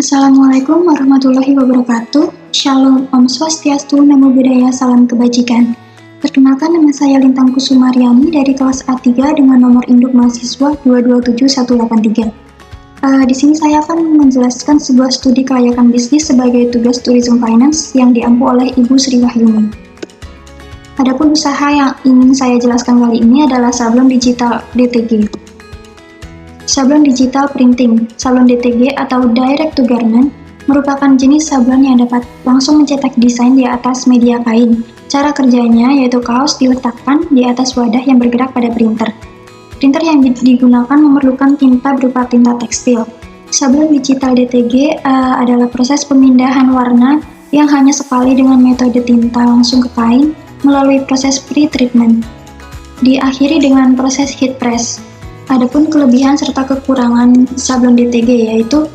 Assalamualaikum warahmatullahi wabarakatuh. Shalom, Om Swastiastu, Namo Buddhaya, Salam Kebajikan. Perkenalkan, nama saya Lintang Kusumaryani dari kelas A3 dengan nomor induk mahasiswa 227183. Di sini saya akan menjelaskan sebuah studi kelayakan bisnis sebagai tugas tourism finance yang diampu oleh Ibu Sri Wahyuni. Adapun usaha yang ingin saya jelaskan kali ini adalah sablon digital DTG. Sablon digital printing, sablon DTG atau direct to garment, merupakan jenis sablon yang dapat langsung mencetak desain di atas media kain. Cara kerjanya yaitu kaos diletakkan di atas wadah yang bergerak pada printer. Printer yang digunakan memerlukan tinta berupa tinta tekstil. Sablon digital DTG adalah proses pemindahan warna yang hanya sekali dengan metode tinta langsung ke kain melalui proses pre-treatment. Diakhiri dengan proses heat press. Adapun kelebihan serta kekurangan sablon DTG yaitu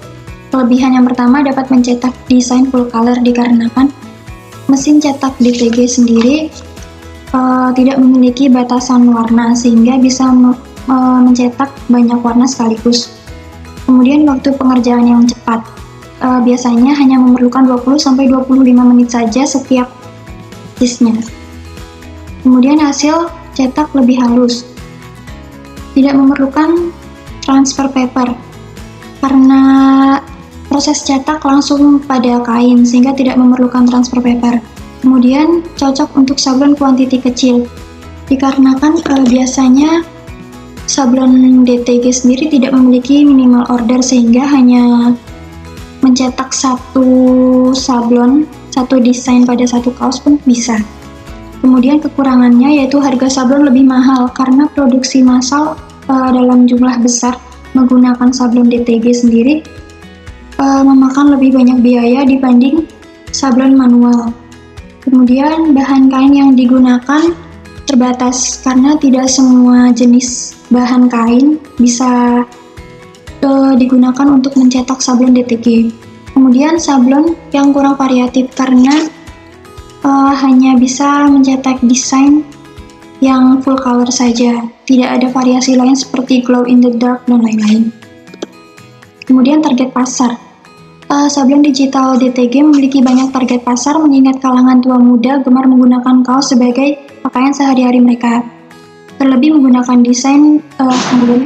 kelebihan yang pertama dapat mencetak desain full color dikarenakan mesin cetak DTG sendiri tidak memiliki batasan warna sehingga bisa mencetak banyak warna sekaligus. Kemudian waktu pengerjaan yang cepat, biasanya hanya memerlukan 20-25 menit saja setiap piece-nya. Kemudian hasil cetak lebih halus. Tidak memerlukan transfer paper karena proses cetak langsung pada kain sehingga tidak memerlukan transfer paper. Kemudian cocok untuk sablon kuantiti kecil dikarenakan biasanya sablon DTG sendiri tidak memiliki minimal order sehingga hanya mencetak satu sablon, satu desain pada satu kaos pun bisa. Kemudian kekurangannya yaitu harga sablon lebih mahal karena produksi massal dalam jumlah besar menggunakan sablon DTG sendiri memakan lebih banyak biaya dibanding sablon manual. Kemudian bahan kain yang digunakan terbatas karena tidak semua jenis bahan kain bisa digunakan untuk mencetak sablon DTG. Kemudian sablon yang kurang variatif karena hanya bisa mencetak desain yang full color saja, tidak ada variasi lain seperti glow in the dark dan lain-lain. Kemudian target pasar. Sablon digital DTG memiliki banyak target pasar mengingat kalangan tua muda gemar menggunakan kaos sebagai pakaian sehari-hari mereka. Terlebih menggunakan desain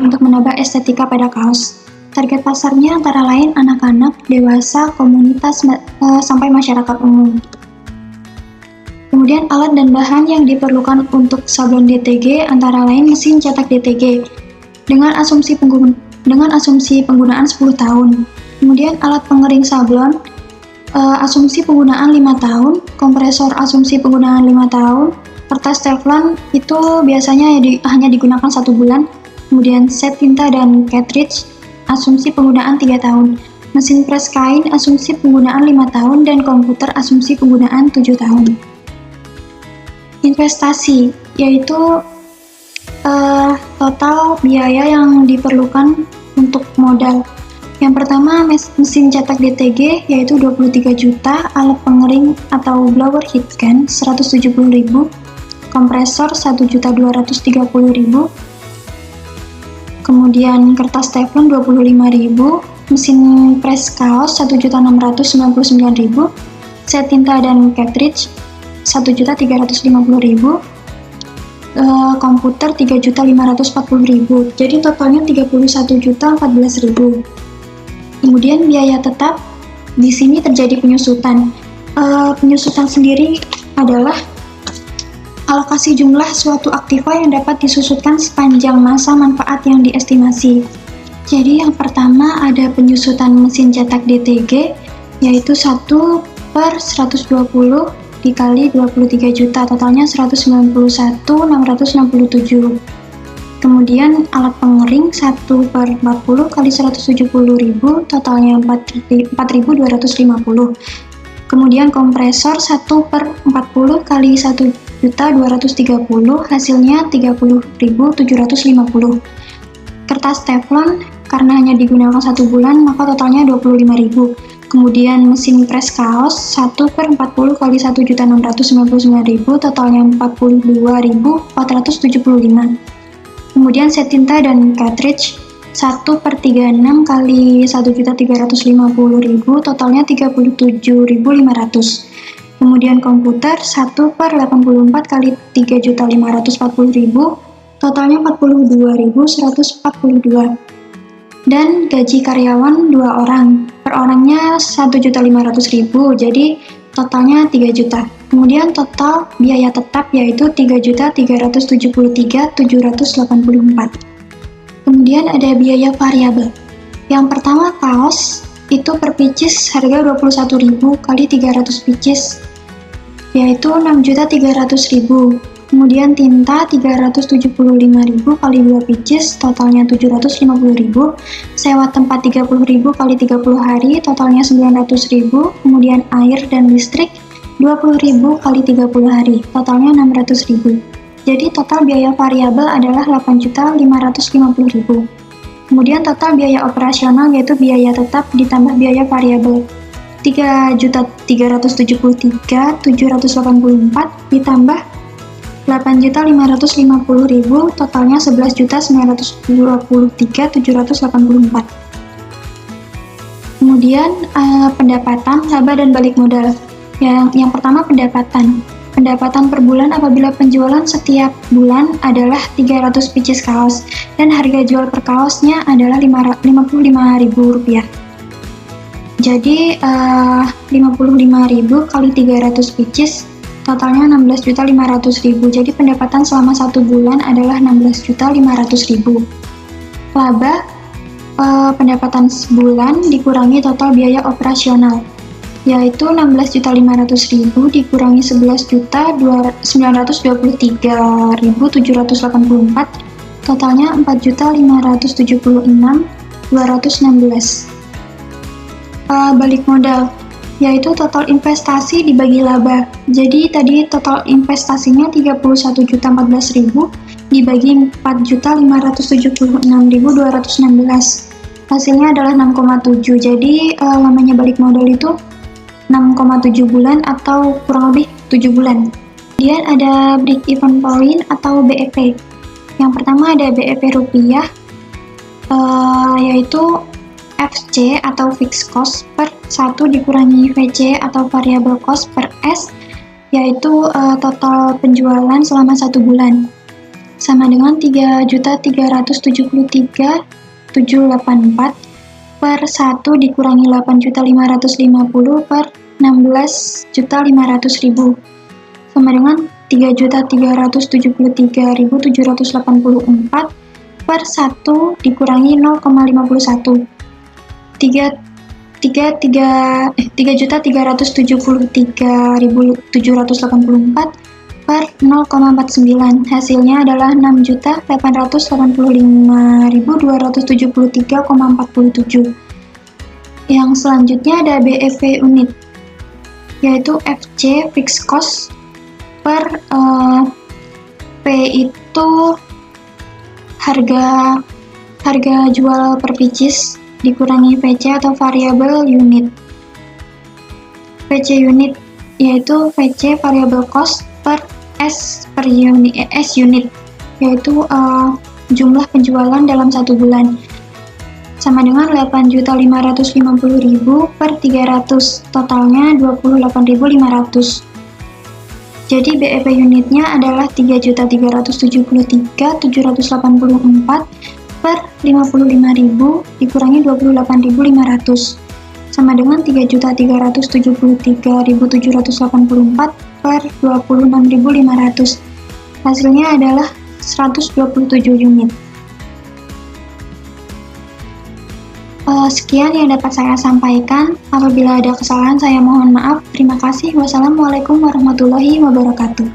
untuk menambah estetika pada kaos. Target pasarnya antara lain anak-anak, dewasa, komunitas, sampai masyarakat umum. Kemudian alat dan bahan yang diperlukan untuk sablon DTG antara lain mesin cetak DTG dengan asumsi penggunaan 10 tahun. Kemudian alat pengering sablon, asumsi penggunaan 5 tahun, kompresor asumsi penggunaan 5 tahun, kertas teflon itu biasanya hanya digunakan 1 bulan. Kemudian set tinta dan cartridge, asumsi penggunaan 3 tahun. Mesin pres kain, asumsi penggunaan 5 tahun, dan komputer asumsi penggunaan 7 tahun. Investasi, yaitu total biaya yang diperlukan untuk modal. Yang pertama mesin cetak DTG yaitu 23 juta, alat pengering atau blower heat gun 170.000, kompresor 1.230.000, kemudian kertas teflon 25.000, mesin pres kaos 1.699.000, set tinta dan cartridge 1.350.000, komputer 3.540.000. Jadi totalnya 31.014.000. Kemudian biaya tetap di sini terjadi penyusutan. Penyusutan sendiri adalah alokasi jumlah suatu aktiva yang dapat disusutkan sepanjang masa manfaat yang diestimasi. Jadi yang pertama ada penyusutan mesin cetak DTG yaitu 1/120 dikali 23 juta, totalnya 191.667. Kemudian alat pengering 1/40 kali 170.000, totalnya 4.250. Kemudian kompresor 1/40 kali 1.230, hasilnya 30.750. Kertas teflon karena hanya digunakan 1 bulan maka totalnya 25.000. Kemudian mesin pres kaos 1/40 kali 1.699.000, totalnya 42.475. Kemudian set tinta dan cartridge 1/36 kali 1.350.000 totalnya 37.500. Kemudian komputer 1/84 kali 3.540.000 totalnya 42.142. Dan gaji karyawan 2 orang, per orangnya 1.500.000, jadi totalnya 3 juta. Kemudian total biaya tetap yaitu 3.373.784. Kemudian ada biaya variabel. Yang pertama kaos, itu per pieces harga 21.000 kali 300 pieces, yaitu 6.300.000. Kemudian tinta 375.000 kali 2 pieces, totalnya 750.000. Sewa tempat 30.000 kali 30 hari, totalnya 900.000. Kemudian air dan listrik 20.000 kali 30 hari, totalnya 600.000. Jadi total biaya variabel adalah 8.550.000. Kemudian total biaya operasional yaitu biaya tetap ditambah biaya variabel 3.373.784 ditambah 8.550.000, totalnya 11.923.784. Kemudian pendapatan, laba dan balik modal. Yang pertama pendapatan. Pendapatan per bulan apabila penjualan setiap bulan adalah 300 pieces kaos dan harga jual per kaosnya adalah Rp55.000. Jadi 55.000 kali 300 pieces totalnya 16.500.000. Jadi pendapatan selama 1 bulan adalah 16.500.000. Laba pendapatan sebulan dikurangi total biaya operasional, yaitu 16.500.000 dikurangi 11.923.784, totalnya 4.576.216. Balik modal, yaitu total investasi dibagi laba. Jadi tadi total investasinya 31.014.000 dibagi 4.576.216. Hasilnya adalah 6,7. Jadi lamanya balik modal itu 6,7 bulan atau kurang lebih 7 bulan. Kemudian ada break even point atau BEP. Yang pertama ada BEP rupiah, yaitu FC atau fixed cost per 1 dikurangi VC atau variable cost per S, yaitu total penjualan selama 1 bulan, sama dengan 3.373.784 per 1 dikurangi 8.550 per 16.500.000, sama dengan 3.373.784 per 1 dikurangi 0,51, 3.373.784 per 0,49. Hasilnya adalah 6.885.273,47. Yang selanjutnya ada BEP unit, yaitu FC fixed cost per P itu harga jual per pieces dikurangi VC atau variable unit. VC unit yaitu VC variable cost per S per unit, S unit, yaitu jumlah penjualan dalam 1 bulan, sama dengan 8.550.000 per 300, totalnya 28.500. Jadi BEP unitnya adalah 3.373.784 per 55.000 dikurangi 28.500, sama dengan 3.373.784 per 26.500. Hasilnya adalah 127 unit. Sekian yang dapat saya sampaikan. Apabila ada kesalahan saya mohon maaf. Terima kasih. Wassalamualaikum warahmatullahi wabarakatuh.